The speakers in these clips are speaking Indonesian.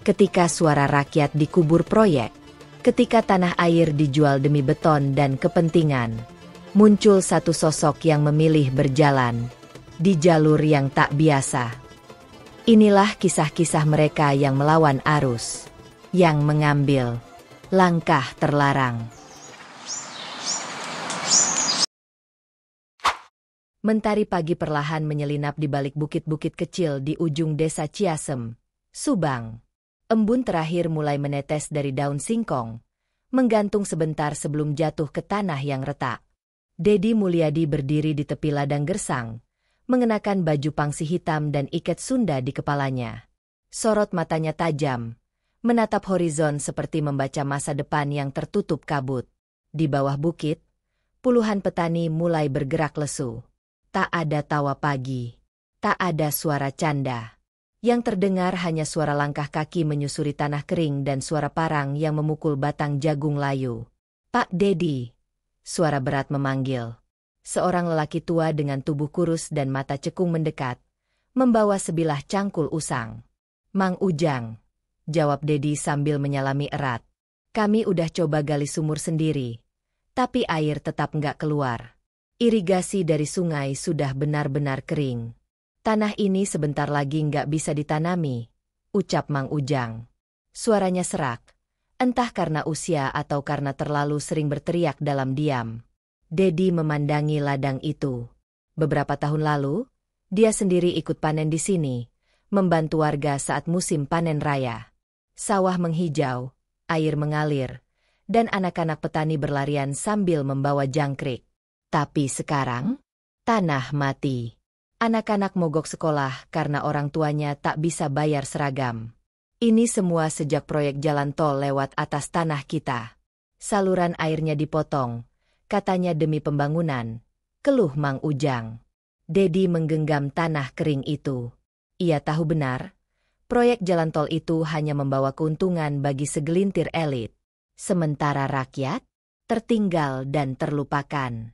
ketika suara rakyat dikubur proyek, ketika tanah air dijual demi beton dan kepentingan, muncul satu sosok yang memilih berjalan di jalur yang tak biasa. Inilah kisah-kisah mereka yang melawan arus, yang mengambil langkah terlarang. Mentari pagi perlahan menyelinap di balik bukit-bukit kecil di ujung desa Ciasem, Subang. Embun terakhir mulai menetes dari daun singkong, menggantung sebentar sebelum jatuh ke tanah yang retak. Dedi Mulyadi berdiri di tepi ladang gersang, mengenakan baju pangsi hitam dan iket Sunda di kepalanya. Sorot matanya tajam, menatap horizon seperti membaca masa depan yang tertutup kabut. Di bawah bukit, puluhan petani mulai bergerak lesu. Tak ada tawa pagi, tak ada suara canda. Yang terdengar hanya suara langkah kaki menyusuri tanah kering dan suara parang yang memukul batang jagung layu. "Pak Dedi," suara berat memanggil. Seorang lelaki tua dengan tubuh kurus dan mata cekung mendekat, membawa sebilah cangkul usang. "Mang Ujang," jawab Dedi sambil menyalami erat. "Kami udah coba gali sumur sendiri, tapi air tetap nggak keluar. Irigasi dari sungai sudah benar-benar kering. Tanah ini sebentar lagi nggak bisa ditanami," ucap Mang Ujang. Suaranya serak, entah karena usia atau karena terlalu sering berteriak dalam diam. Dedi memandangi ladang itu. Beberapa tahun lalu, dia sendiri ikut panen di sini, membantu warga saat musim panen raya. Sawah menghijau, air mengalir, dan anak-anak petani berlarian sambil membawa jangkrik. Tapi sekarang, tanah mati. Anak-anak mogok sekolah karena orang tuanya tak bisa bayar seragam. Ini semua sejak proyek jalan tol lewat atas tanah kita. Saluran airnya dipotong, katanya demi pembangunan, keluh Mang Ujang. Dedi menggenggam tanah kering itu. Ia tahu benar, proyek jalan tol itu hanya membawa keuntungan bagi segelintir elit. Sementara rakyat, tertinggal dan terlupakan.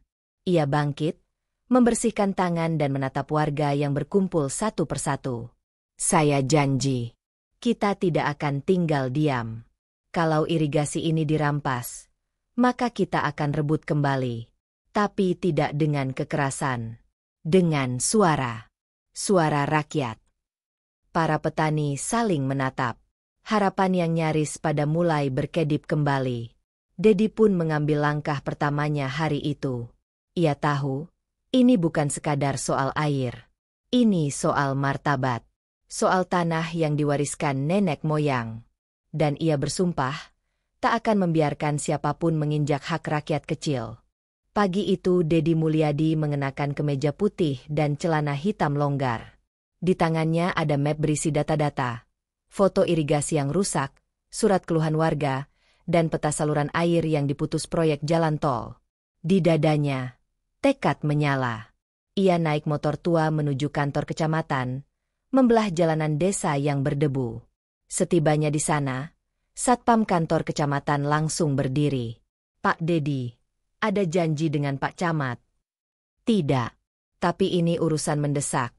Ia bangkit, membersihkan tangan dan menatap warga yang berkumpul satu persatu. "Saya janji, kita tidak akan tinggal diam. Kalau irigasi ini dirampas, maka kita akan rebut kembali. Tapi tidak dengan kekerasan. Dengan suara. Suara rakyat." Para petani saling menatap. Harapan yang nyaris pada mulai berkedip kembali. Dedi pun mengambil langkah pertamanya hari itu. Ia tahu, ini bukan sekadar soal air. Ini soal martabat. Soal tanah yang diwariskan nenek moyang. Dan ia bersumpah, tak akan membiarkan siapapun menginjak hak rakyat kecil. Pagi itu Dedi Mulyadi mengenakan kemeja putih dan celana hitam longgar. Di tangannya ada map berisi data-data, foto irigasi yang rusak, surat keluhan warga, dan peta saluran air yang diputus proyek jalan tol. Di dadanya, tekad menyala. Ia naik motor tua menuju kantor kecamatan, membelah jalanan desa yang berdebu. Setibanya di sana, satpam kantor kecamatan langsung berdiri. "Pak Dedi, ada janji dengan Pak Camat?" "Tidak, tapi ini urusan mendesak,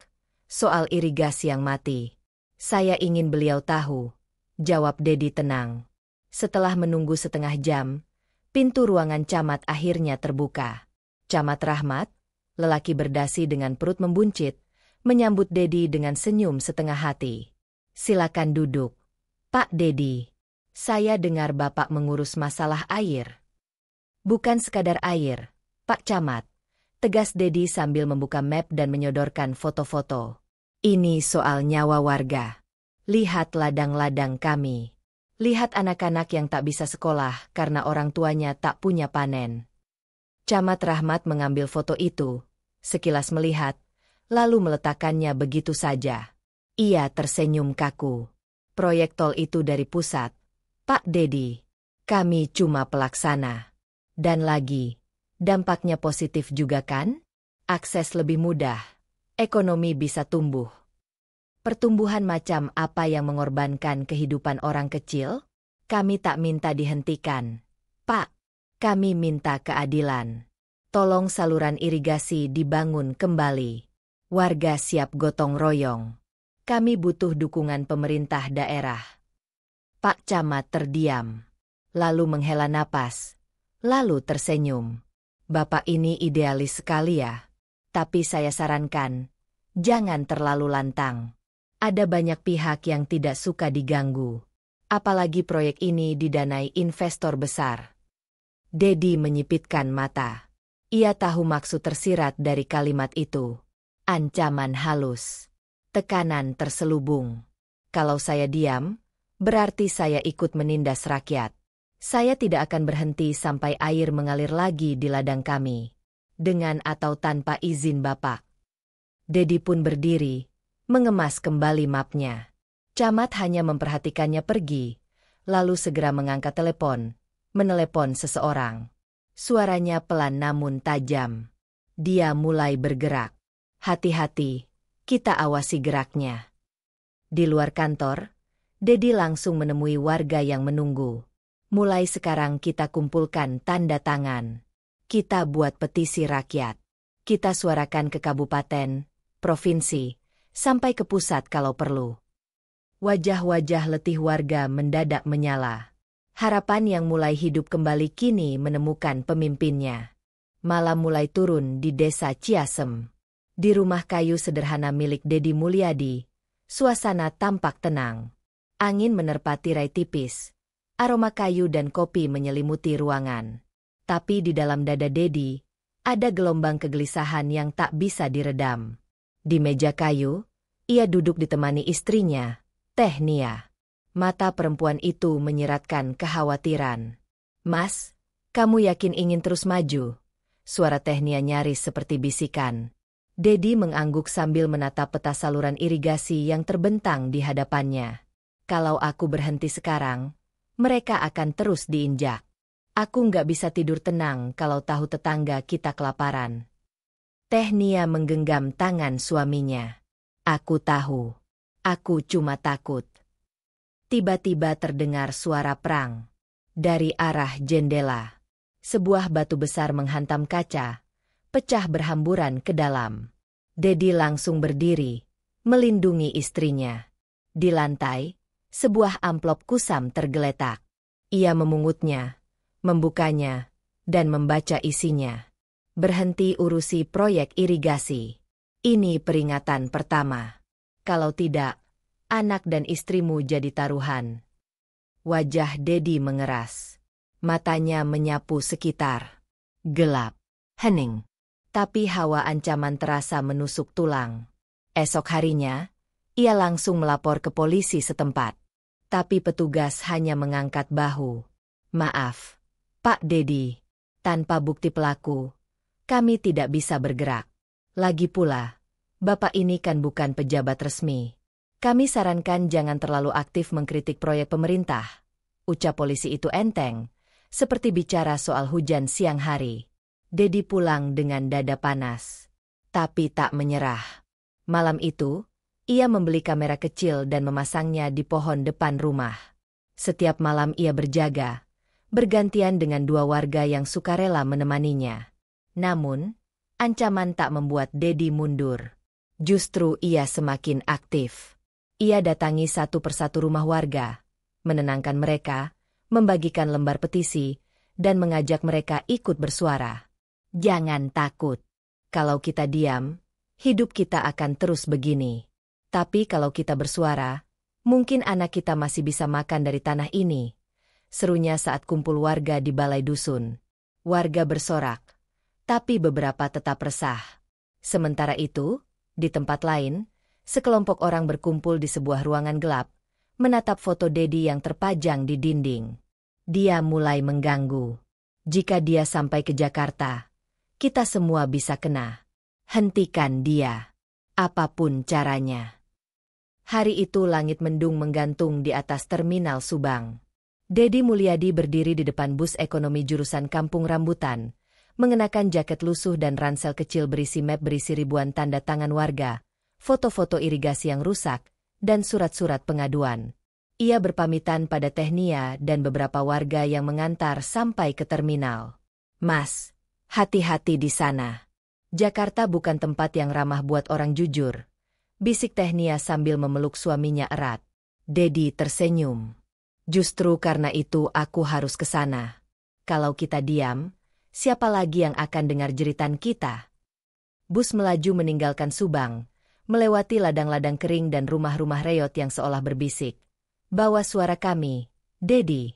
soal irigasi yang mati. Saya ingin beliau tahu," jawab Dedi tenang. Setelah menunggu setengah jam, pintu ruangan camat akhirnya terbuka. Camat Rahmat, lelaki berdasi dengan perut membuncit, menyambut Dedi dengan senyum setengah hati. "Silakan duduk, Pak Dedi. Saya dengar Bapak mengurus masalah air." "Bukan sekadar air, Pak Camat," tegas Dedi sambil membuka map dan menyodorkan foto-foto. "Ini soal nyawa warga. Lihat ladang-ladang kami. Lihat anak-anak yang tak bisa sekolah karena orang tuanya tak punya panen." Camat Rahmat mengambil foto itu, sekilas melihat, lalu meletakkannya begitu saja. Ia tersenyum kaku. "Proyek tol itu dari pusat, Pak Dedi. Kami cuma pelaksana. Dan lagi, dampaknya positif juga kan? Akses lebih mudah, ekonomi bisa tumbuh." "Pertumbuhan macam apa yang mengorbankan kehidupan orang kecil? Kami tak minta dihentikan, Pak. Kami minta keadilan. Tolong saluran irigasi dibangun kembali. Warga siap gotong royong. Kami butuh dukungan pemerintah daerah." Pak Camat terdiam. Lalu menghela napas. Lalu tersenyum. Bapak ini idealis sekali ya. Tapi saya sarankan, jangan terlalu lantang. Ada banyak pihak yang tidak suka diganggu. Apalagi proyek ini didanai investor besar. Dedi menyipitkan mata. Ia tahu maksud tersirat dari kalimat itu. Ancaman halus. Tekanan terselubung. Kalau saya diam, berarti saya ikut menindas rakyat. Saya tidak akan berhenti sampai air mengalir lagi di ladang kami. Dengan atau tanpa izin Bapak. Dedi pun berdiri, mengemas kembali mapnya. Camat hanya memperhatikannya pergi, lalu segera mengangkat telepon, menelepon seseorang. Suaranya pelan namun tajam. Dia mulai bergerak. Hati-hati, kita awasi geraknya. Di luar kantor, Dedi langsung menemui warga yang menunggu. Mulai sekarang kita kumpulkan tanda tangan. Kita buat petisi rakyat. Kita suarakan ke kabupaten, provinsi, sampai ke pusat kalau perlu. Wajah-wajah letih warga mendadak menyala. Harapan yang mulai hidup kembali kini menemukan pemimpinnya. Malam mulai turun di desa Ciasem. Di rumah kayu sederhana milik Dedi Mulyadi, suasana tampak tenang. Angin menerpa tirai tipis. Aroma kayu dan kopi menyelimuti ruangan. Tapi di dalam dada Dedi, ada gelombang kegelisahan yang tak bisa diredam. Di meja kayu, ia duduk ditemani istrinya, Teh Nia. Mata perempuan itu menyiratkan kekhawatiran. "Mas, kamu yakin ingin terus maju?" Suara Teh Nia nyaris seperti bisikan. Dedi mengangguk sambil menatap peta saluran irigasi yang terbentang di hadapannya. "Kalau aku berhenti sekarang, mereka akan terus diinjak. Aku nggak bisa tidur tenang kalau tahu tetangga kita kelaparan." Teh Nia menggenggam tangan suaminya. "Aku tahu. Aku cuma takut." Tiba-tiba terdengar suara perang. Dari arah jendela. Sebuah batu besar menghantam kaca, pecah berhamburan ke dalam. Dedi langsung berdiri, melindungi istrinya. Di lantai, sebuah amplop kusam tergeletak. Ia memungutnya, membukanya, dan membaca isinya. "Berhenti urusi proyek irigasi. Ini peringatan pertama. Kalau tidak, anak dan istrimu jadi taruhan." Wajah Dedi mengeras. Matanya menyapu sekitar. Gelap, hening. Tapi hawa ancaman terasa menusuk tulang. Esok harinya, ia langsung melapor ke polisi setempat. Tapi petugas hanya mengangkat bahu. "Maaf, Pak Dedi, tanpa bukti pelaku, kami tidak bisa bergerak. Lagi pula, Bapak ini kan bukan pejabat resmi. Kami sarankan jangan terlalu aktif mengkritik proyek pemerintah." Ucap polisi itu enteng, seperti bicara soal hujan siang hari. Dedi pulang dengan dada panas. Tapi tak menyerah. Malam itu, ia membeli kamera kecil dan memasangnya di pohon depan rumah. Setiap malam ia berjaga, bergantian dengan dua warga yang sukarela menemaninya. Namun, ancaman tak membuat Dedi mundur. Justru ia semakin aktif. Ia datangi satu persatu rumah warga, menenangkan mereka, membagikan lembar petisi, dan mengajak mereka ikut bersuara. "Jangan takut. Kalau kita diam, hidup kita akan terus begini. Tapi kalau kita bersuara, mungkin anak kita masih bisa makan dari tanah ini," serunya saat kumpul warga di balai dusun. Warga bersorak, tapi beberapa tetap resah. Sementara itu, di tempat lain, sekelompok orang berkumpul di sebuah ruangan gelap, menatap foto Dedi yang terpajang di dinding. Dia mulai mengganggu. "Jika dia sampai ke Jakarta, kita semua bisa kena. Hentikan dia. Apapun caranya." Hari itu langit mendung menggantung di atas terminal Subang. Dedi Mulyadi berdiri di depan bus ekonomi jurusan Kampung Rambutan, mengenakan jaket lusuh dan ransel kecil berisi map berisi ribuan tanda tangan warga, foto-foto irigasi yang rusak, dan surat-surat pengaduan. Ia berpamitan pada Teh Nia dan beberapa warga yang mengantar sampai ke terminal. "Mas, hati-hati di sana. Jakarta bukan tempat yang ramah buat orang jujur," bisik Teh Nia sambil memeluk suaminya erat. Dedi tersenyum. Justru karena itu aku harus ke sana. Kalau kita diam, siapa lagi yang akan dengar jeritan kita? Bus melaju meninggalkan Subang, melewati ladang-ladang kering dan rumah-rumah reot yang seolah berbisik. Bawa suara kami, Dedi.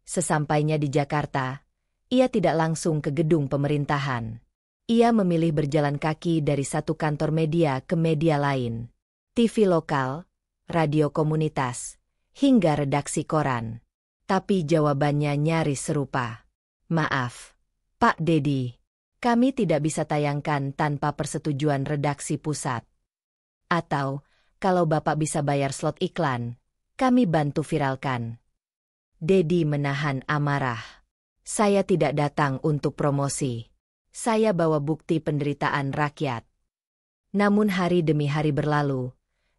Sesampainya di Jakarta, ia tidak langsung ke gedung pemerintahan. Ia memilih berjalan kaki dari satu kantor media ke media lain. TV lokal, radio komunitas, hingga redaksi koran. Tapi jawabannya nyaris serupa. Maaf, Pak Dedi. Kami tidak bisa tayangkan tanpa persetujuan redaksi pusat. Atau, kalau Bapak bisa bayar slot iklan, kami bantu viralkan. Dedi menahan amarah. Saya tidak datang untuk promosi. Saya bawa bukti penderitaan rakyat. Namun hari demi hari berlalu,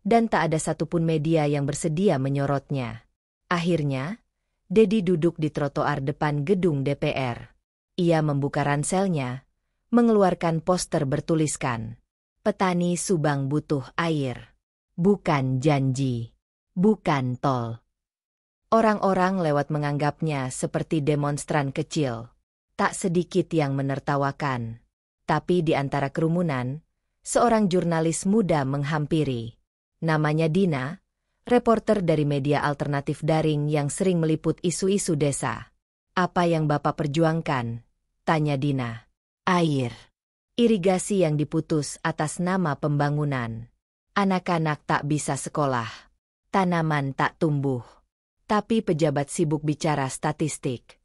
dan tak ada satupun media yang bersedia menyorotnya. Akhirnya, Dedi duduk di trotoar depan gedung DPR. Ia membuka ranselnya, mengeluarkan poster bertuliskan, "Petani Subang butuh air. Bukan janji. Bukan tol." Orang-orang lewat menganggapnya seperti demonstran kecil. Tak sedikit yang menertawakan. Tapi di antara kerumunan, seorang jurnalis muda menghampiri. Namanya Dina, reporter dari media alternatif daring yang sering meliput isu-isu desa. "Apa yang Bapak perjuangkan?" tanya Dina. "Air. Irigasi yang diputus atas nama pembangunan. Anak-anak tak bisa sekolah. Tanaman tak tumbuh. Tapi pejabat sibuk bicara statistik."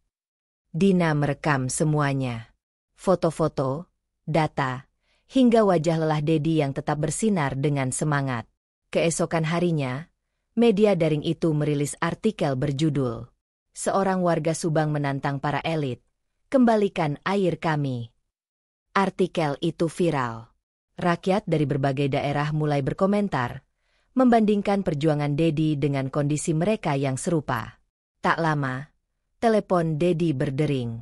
Dina merekam semuanya. Foto-foto, data, hingga wajah lelah Dedi yang tetap bersinar dengan semangat. Keesokan harinya, media daring itu merilis artikel berjudul, "Seorang warga Subang menantang para elit, kembalikan air kami." Artikel itu viral. Rakyat dari berbagai daerah mulai berkomentar, membandingkan perjuangan Dedi dengan kondisi mereka yang serupa. Tak lama, telepon Dedi berdering.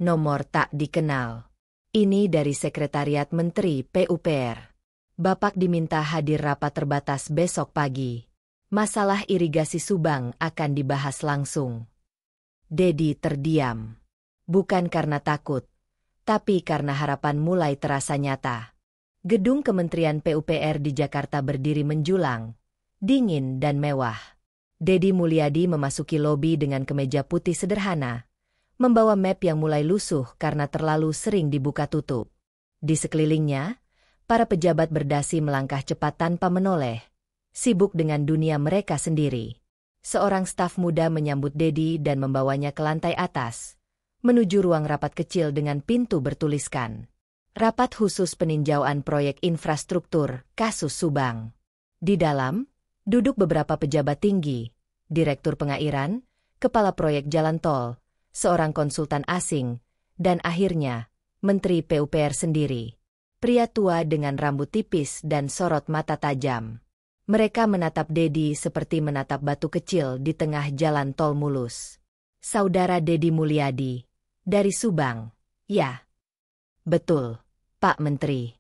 Nomor tak dikenal. Ini dari Sekretariat Menteri PUPR. "Bapak diminta hadir rapat terbatas besok pagi. Masalah irigasi Subang akan dibahas langsung." Dedi terdiam. Bukan karena takut, tapi karena harapan mulai terasa nyata. Gedung Kementerian PUPR di Jakarta berdiri menjulang, dingin dan mewah. Dedi Mulyadi memasuki lobi dengan kemeja putih sederhana, membawa map yang mulai lusuh karena terlalu sering dibuka tutup. Di sekelilingnya, para pejabat berdasi melangkah cepat tanpa menoleh, sibuk dengan dunia mereka sendiri. Seorang staf muda menyambut Dedi dan membawanya ke lantai atas, menuju ruang rapat kecil dengan pintu bertuliskan, "Rapat khusus peninjauan proyek infrastruktur, kasus Subang." Di dalam, duduk beberapa pejabat tinggi, direktur pengairan, kepala proyek jalan tol, seorang konsultan asing, dan akhirnya, Menteri PUPR sendiri. Pria tua dengan rambut tipis dan sorot mata tajam. Mereka menatap Dedi seperti menatap batu kecil di tengah jalan tol mulus. "Saudara Dedi Mulyadi, dari Subang, ya?" "Betul, Pak Menteri.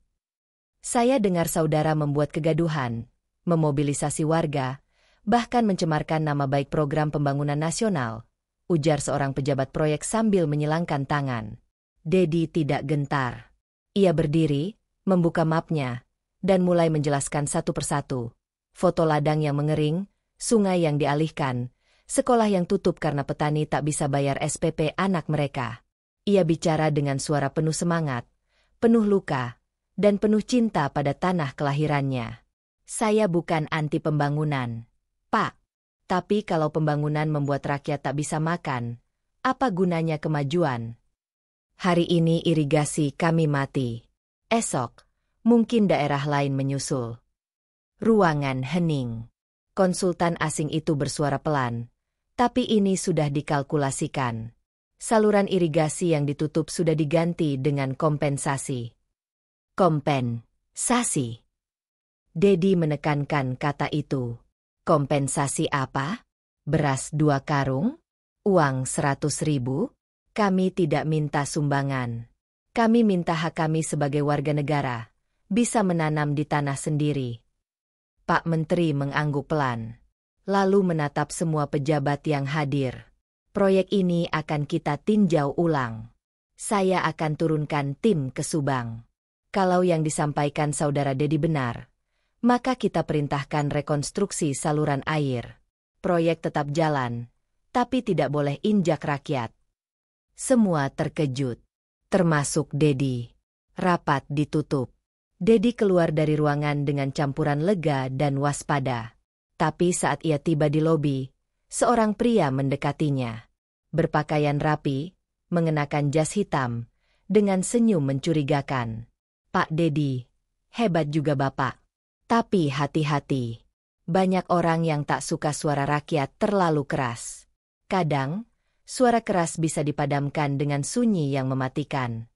Saya dengar saudara membuat kegaduhan, memobilisasi warga, bahkan mencemarkan nama baik program pembangunan nasional," ujar seorang pejabat proyek sambil menyilangkan tangan. Dedi tidak gentar. Ia berdiri, membuka mapnya, dan mulai menjelaskan satu persatu. Foto ladang yang mengering, sungai yang dialihkan, sekolah yang tutup karena petani tak bisa bayar SPP anak mereka. Ia bicara dengan suara penuh semangat, penuh luka, dan penuh cinta pada tanah kelahirannya. "Saya bukan anti pembangunan, Pak. Tapi kalau pembangunan membuat rakyat tak bisa makan, apa gunanya kemajuan? Hari ini irigasi kami mati. Esok, mungkin daerah lain menyusul." Ruangan hening. Konsultan asing itu bersuara pelan, tapi ini sudah dikalkulasikan. Saluran irigasi yang ditutup sudah diganti dengan kompensasi. Kompensasi. Dedi menekankan kata itu. "Kompensasi apa? Beras 2 karung? Uang 100.000? Kami tidak minta sumbangan. Kami minta hak kami sebagai warga negara, bisa menanam di tanah sendiri." Pak Menteri mengangguk pelan. lalu menatap semua pejabat yang hadir. Proyek ini akan kita tinjau ulang. Saya akan turunkan tim ke Subang. Kalau yang disampaikan Saudara Dedi benar, maka kita perintahkan rekonstruksi saluran air. Proyek tetap jalan, tapi tidak boleh injak rakyat. Semua terkejut, termasuk Dedi. Rapat ditutup. Dedi keluar dari ruangan dengan campuran lega dan waspada. Tapi saat ia tiba di lobi, seorang pria mendekatinya. Berpakaian rapi, mengenakan jas hitam, dengan senyum mencurigakan. Pak Dedi, hebat juga Bapak. Tapi hati-hati. Banyak orang yang tak suka suara rakyat terlalu keras. Kadang, suara keras bisa dipadamkan dengan sunyi yang mematikan.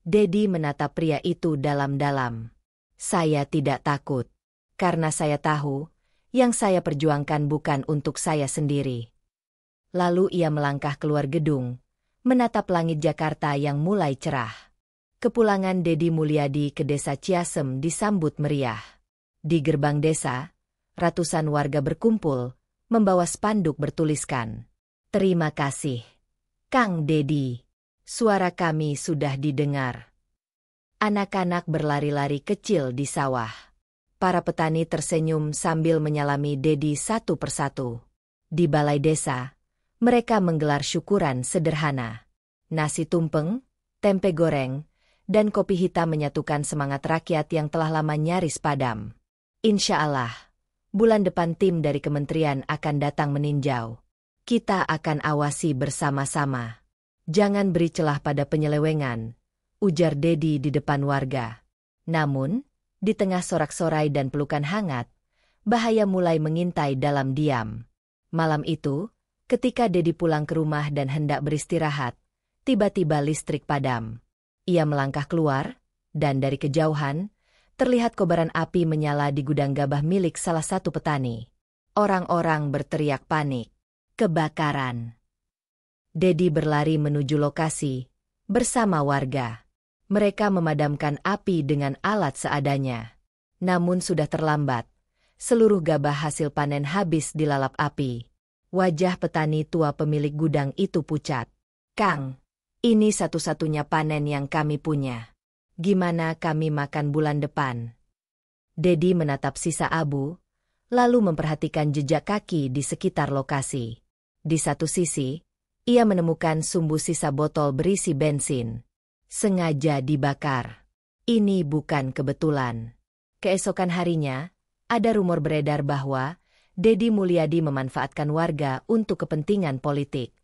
Dedi menatap pria itu dalam-dalam. Saya tidak takut. Karena saya tahu, yang saya perjuangkan bukan untuk saya sendiri. Lalu ia melangkah keluar gedung, menatap langit Jakarta yang mulai cerah. Kepulangan Dedi Mulyadi ke desa Ciasem disambut meriah. Di gerbang desa, ratusan warga berkumpul, membawa spanduk bertuliskan, "Terima kasih, Kang Dedi. Suara kami sudah didengar." Anak-anak berlari-lari kecil di sawah. Para petani tersenyum sambil menyalami Dedi satu persatu. Di balai desa, mereka menggelar syukuran sederhana. Nasi tumpeng, tempe goreng, dan kopi hitam menyatukan semangat rakyat yang telah lama nyaris padam. Insya Allah, bulan depan tim dari kementerian akan datang meninjau. Kita akan awasi bersama-sama. Jangan beri celah pada penyelewengan, ujar Dedi di depan warga. Namun, di tengah sorak-sorai dan pelukan hangat, bahaya mulai mengintai dalam diam. Malam itu, ketika Dedi pulang ke rumah dan hendak beristirahat, tiba-tiba listrik padam. Ia melangkah keluar, dan dari kejauhan, terlihat kobaran api menyala di gudang gabah milik salah satu petani. Orang-orang berteriak panik. Kebakaran. Dedi berlari menuju lokasi, bersama warga. Mereka memadamkan api dengan alat seadanya. Namun sudah terlambat. Seluruh gabah hasil panen habis dilalap api. Wajah petani tua pemilik gudang itu pucat. "Kang, ini satu-satunya panen yang kami punya. Gimana kami makan bulan depan?" Dedi menatap sisa abu, lalu memperhatikan jejak kaki di sekitar lokasi. Di satu sisi, ia menemukan sumbu sisa botol berisi bensin. Sengaja dibakar. Ini bukan kebetulan. Keesokan harinya, ada rumor beredar bahwa Dedi Mulyadi memanfaatkan warga untuk kepentingan politik.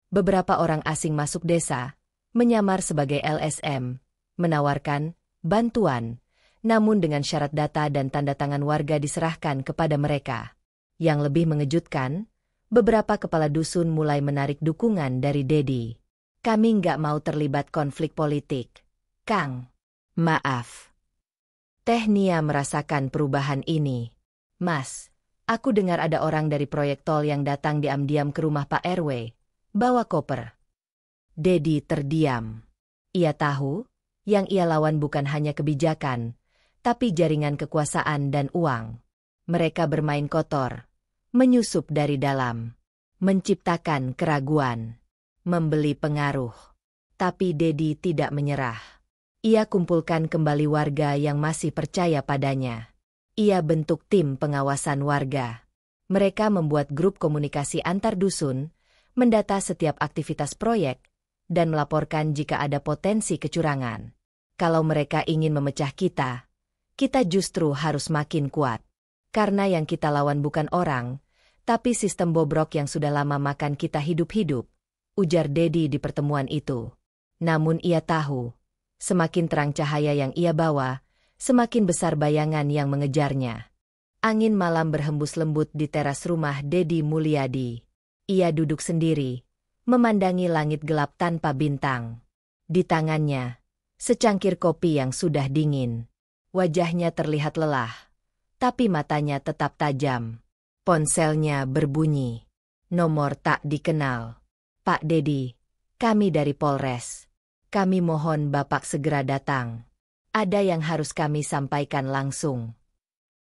Beberapa orang asing masuk desa, menyamar sebagai LSM, menawarkan bantuan, namun dengan syarat data dan tanda tangan warga diserahkan kepada mereka. Yang lebih mengejutkan, beberapa kepala dusun mulai menarik dukungan dari Dedi. "Kami nggak mau terlibat konflik politik, Kang. Maaf." Teh Nia merasakan perubahan ini. "Mas, aku dengar ada orang dari proyek tol yang datang diam-diam ke rumah Pak RW, bawa koper." Dedi terdiam. Ia tahu, yang ia lawan bukan hanya kebijakan, tapi jaringan kekuasaan dan uang. Mereka bermain kotor, menyusup dari dalam, menciptakan keraguan, membeli pengaruh. Tapi Dedi tidak menyerah. Ia kumpulkan kembali warga yang masih percaya padanya. Ia bentuk tim pengawasan warga. Mereka membuat grup komunikasi antar dusun, mendata setiap aktivitas proyek, dan melaporkan jika ada potensi kecurangan. Kalau mereka ingin memecah kita justru harus makin kuat. Karena yang kita lawan bukan orang, tapi sistem bobrok yang sudah lama makan kita hidup-hidup, ujar Dedi di pertemuan itu. Namun ia tahu, semakin terang cahaya yang ia bawa, semakin besar bayangan yang mengejarnya. Angin malam berhembus lembut di teras rumah Dedi Mulyadi. Ia duduk sendiri, memandangi langit gelap tanpa bintang. Di tangannya, secangkir kopi yang sudah dingin. Wajahnya terlihat lelah, tapi matanya tetap tajam. Ponselnya berbunyi. Nomor tak dikenal. "Pak Dedi, kami dari Polres. Kami mohon Bapak segera datang. Ada yang harus kami sampaikan langsung."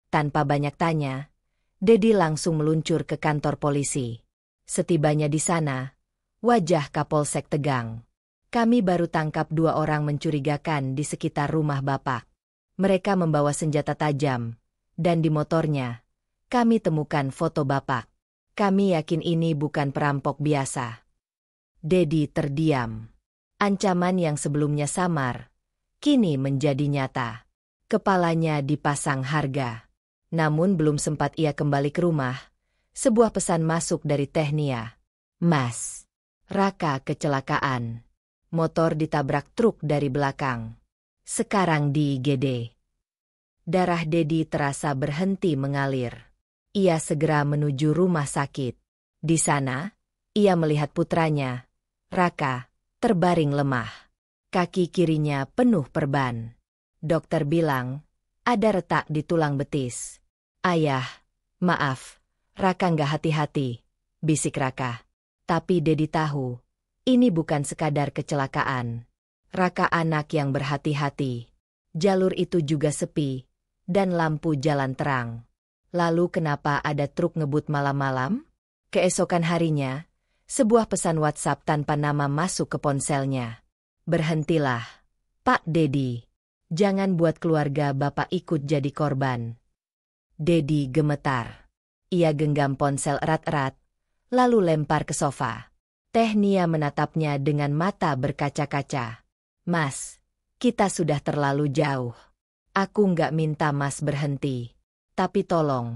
Tanpa banyak tanya, Dedi langsung meluncur ke kantor polisi. Setibanya di sana, wajah Kapolsek tegang. Kami baru tangkap 2 orang mencurigakan di sekitar rumah Bapak. Mereka membawa senjata tajam, dan di motornya, kami temukan foto Bapak. Kami yakin ini bukan perampok biasa. Dedi terdiam. Ancaman yang sebelumnya samar, kini menjadi nyata. Kepalanya dipasang harga. Namun belum sempat ia kembali ke rumah, sebuah pesan masuk dari Tehnia. Mas, Raka kecelakaan. Motor ditabrak truk dari belakang. Sekarang di IGD. Darah Dedi terasa berhenti mengalir. Ia segera menuju rumah sakit. Di sana, ia melihat putranya, Raka, terbaring lemah. Kaki kirinya penuh perban. Dokter bilang, ada retak di tulang betis. Ayah, maaf, Raka nggak hati-hati, bisik Raka. Tapi Dedi tahu, ini bukan sekadar kecelakaan. Raka anak yang berhati-hati. Jalur itu juga sepi, dan lampu jalan terang. Lalu kenapa ada truk ngebut malam-malam? Keesokan harinya, sebuah pesan WhatsApp tanpa nama masuk ke ponselnya. Berhentilah, Pak Dedi. Jangan buat keluarga Bapak ikut jadi korban. Dedi gemetar. Ia genggam ponsel erat-erat, lalu lempar ke sofa. Tehnia menatapnya dengan mata berkaca-kaca. Mas, kita sudah terlalu jauh. Aku nggak minta Mas berhenti. Tapi tolong,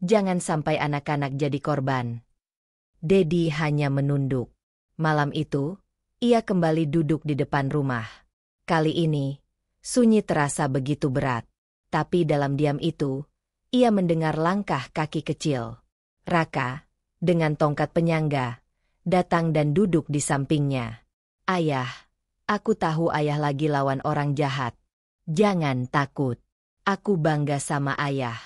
jangan sampai anak-anak jadi korban. Dedi hanya menunduk. Malam itu, ia kembali duduk di depan rumah. Kali ini, sunyi terasa begitu berat. Tapi dalam diam itu, ia mendengar langkah kaki kecil. Raka, dengan tongkat penyangga, datang dan duduk di sampingnya. Ayah, aku tahu ayah lagi lawan orang jahat. Jangan takut. Aku bangga sama ayah.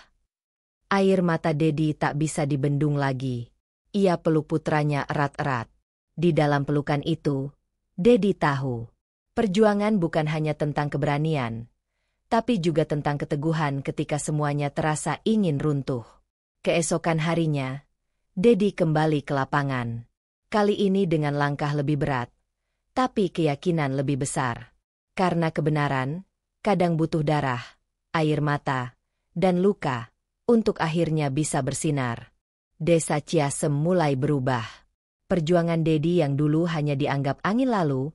Air mata Dedi tak bisa dibendung lagi. Ia peluk putranya erat-erat. Di dalam pelukan itu, Dedi tahu, perjuangan bukan hanya tentang keberanian, tapi juga tentang keteguhan ketika semuanya terasa ingin runtuh. Keesokan harinya, Dedi kembali ke lapangan. Kali ini dengan langkah lebih berat, tapi keyakinan lebih besar. Karena kebenaran, kadang butuh darah, air mata, dan luka, untuk akhirnya bisa bersinar. Desa Ciasem mulai berubah. Perjuangan Dedi yang dulu hanya dianggap angin lalu,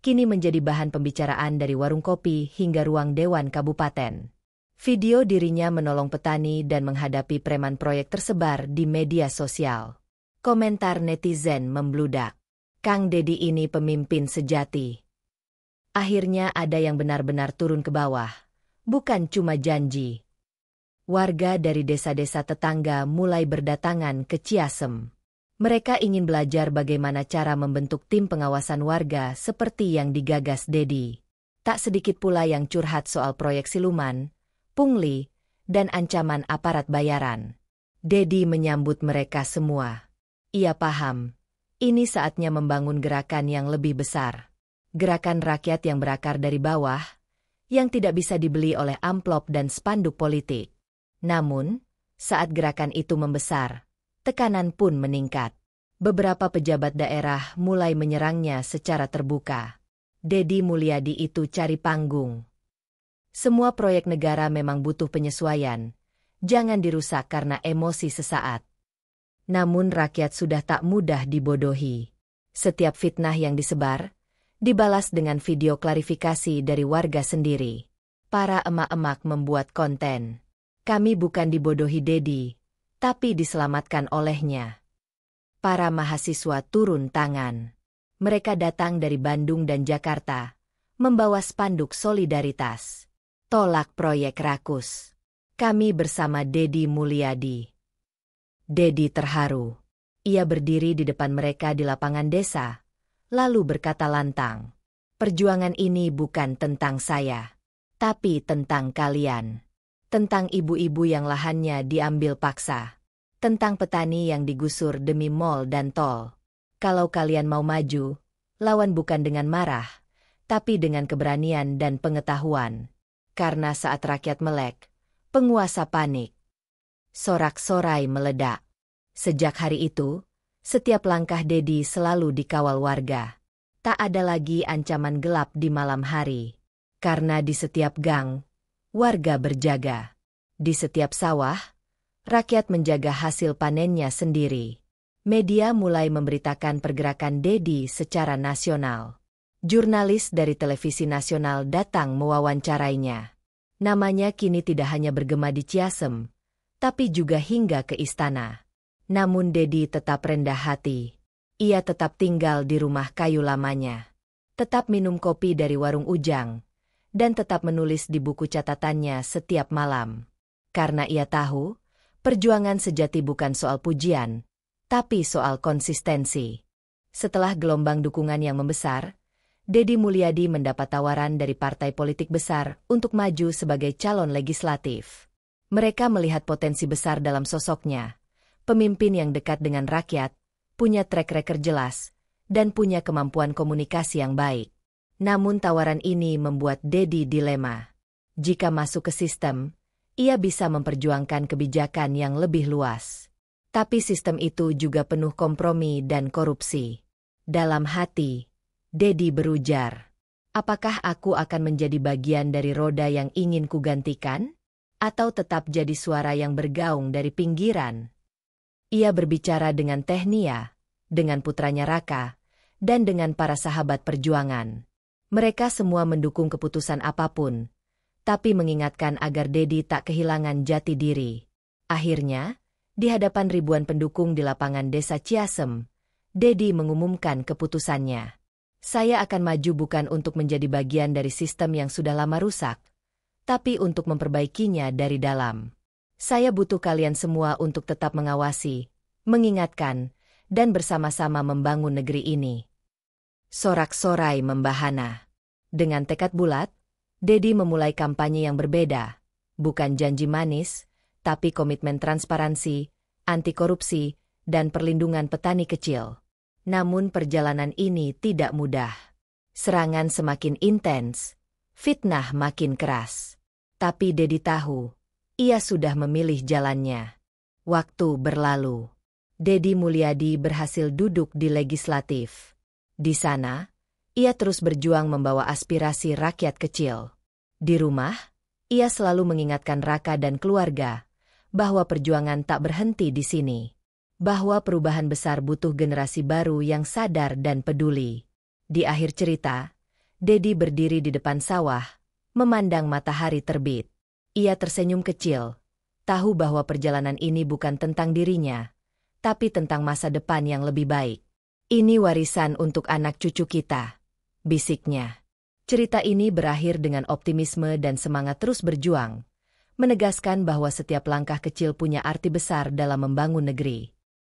kini menjadi bahan pembicaraan dari warung kopi hingga ruang dewan kabupaten. Video dirinya menolong petani dan menghadapi preman proyek tersebar di media sosial. Komentar netizen membludak. Kang Dedi ini pemimpin sejati. Akhirnya ada yang benar-benar turun ke bawah. Bukan cuma janji. Warga dari desa-desa tetangga mulai berdatangan ke Ciasem. Mereka ingin belajar bagaimana cara membentuk tim pengawasan warga seperti yang digagas Dedi. Tak sedikit pula yang curhat soal proyek siluman, pungli, dan ancaman aparat bayaran. Dedi menyambut mereka semua. Ia paham, ini saatnya membangun gerakan yang lebih besar. Gerakan rakyat yang berakar dari bawah, yang tidak bisa dibeli oleh amplop dan spanduk politik. Namun, saat gerakan itu membesar, tekanan pun meningkat. Beberapa pejabat daerah mulai menyerangnya secara terbuka. Dedi Mulyadi itu cari panggung. Semua proyek negara memang butuh penyesuaian. Jangan dirusak karena emosi sesaat. Namun rakyat sudah tak mudah dibodohi. Setiap fitnah yang disebar, dibalas dengan video klarifikasi dari warga sendiri. Para emak-emak membuat konten. Kami bukan dibodohi Dedi, tapi diselamatkan olehnya. Para mahasiswa turun tangan. Mereka datang dari Bandung dan Jakarta, membawa spanduk solidaritas. Tolak proyek rakus. Kami bersama Dedi Mulyadi. Dedi terharu. Ia berdiri di depan mereka di lapangan desa, lalu berkata lantang, perjuangan ini bukan tentang saya, tapi tentang kalian. Tentang ibu-ibu yang lahannya diambil paksa. Tentang petani yang digusur demi mal dan tol. Kalau kalian mau maju, lawan bukan dengan marah, tapi dengan keberanian dan pengetahuan. Karena saat rakyat melek, penguasa panik. Sorak-sorai meledak. Sejak hari itu, setiap langkah Dedi selalu dikawal warga. Tak ada lagi ancaman gelap di malam hari. Karena di setiap gang, warga berjaga. Di setiap sawah, rakyat menjaga hasil panennya sendiri. Media mulai memberitakan pergerakan Dedi secara nasional. Jurnalis dari televisi nasional datang mewawancarainya. Namanya kini tidak hanya bergema di Ciasem, tapi juga hingga ke istana. Namun Dedi tetap rendah hati. Ia tetap tinggal di rumah kayu lamanya. Tetap minum kopi dari warung Ujang. Dan tetap menulis di buku catatannya setiap malam. Karena ia tahu, perjuangan sejati bukan soal pujian, tapi soal konsistensi. Setelah gelombang dukungan yang membesar, Dedi Mulyadi mendapat tawaran dari partai politik besar untuk maju sebagai calon legislatif. Mereka melihat potensi besar dalam sosoknya, pemimpin yang dekat dengan rakyat, punya track record jelas, dan punya kemampuan komunikasi yang baik. Namun tawaran ini membuat Dedi dilema. Jika masuk ke sistem, ia bisa memperjuangkan kebijakan yang lebih luas. Tapi sistem itu juga penuh kompromi dan korupsi. Dalam hati, Dedi berujar, apakah aku akan menjadi bagian dari roda yang ingin kugantikan? Atau tetap jadi suara yang bergaung dari pinggiran? Ia berbicara dengan Tehnia, dengan putranya Raka, dan dengan para sahabat perjuangan. Mereka semua mendukung keputusan apapun, tapi mengingatkan agar Dedi tak kehilangan jati diri. Akhirnya, di hadapan ribuan pendukung di lapangan desa Ciasem, Dedi mengumumkan keputusannya. Saya akan maju bukan untuk menjadi bagian dari sistem yang sudah lama rusak, tapi untuk memperbaikinya dari dalam. Saya butuh kalian semua untuk tetap mengawasi, mengingatkan, dan bersama-sama membangun negeri ini. Sorak-sorai membahana. Dengan tekad bulat, Dedi memulai kampanye yang berbeda, bukan janji manis, tapi komitmen transparansi, anti korupsi, dan perlindungan petani kecil. Namun perjalanan ini tidak mudah. Serangan semakin intens, fitnah makin keras. Tapi Dedi tahu, ia sudah memilih jalannya. Waktu berlalu. Dedi Mulyadi berhasil duduk di legislatif. Di sana, ia terus berjuang membawa aspirasi rakyat kecil. Di rumah, ia selalu mengingatkan Raka dan keluarga bahwa perjuangan tak berhenti di sini. Bahwa perubahan besar butuh generasi baru yang sadar dan peduli. Di akhir cerita, Dedi berdiri di depan sawah, memandang matahari terbit. Ia tersenyum kecil, tahu bahwa perjalanan ini bukan tentang dirinya, tapi tentang masa depan yang lebih baik. Ini warisan untuk anak cucu kita, bisiknya. Cerita ini berakhir dengan optimisme dan semangat terus berjuang, menegaskan bahwa setiap langkah kecil punya arti besar dalam membangun negeri.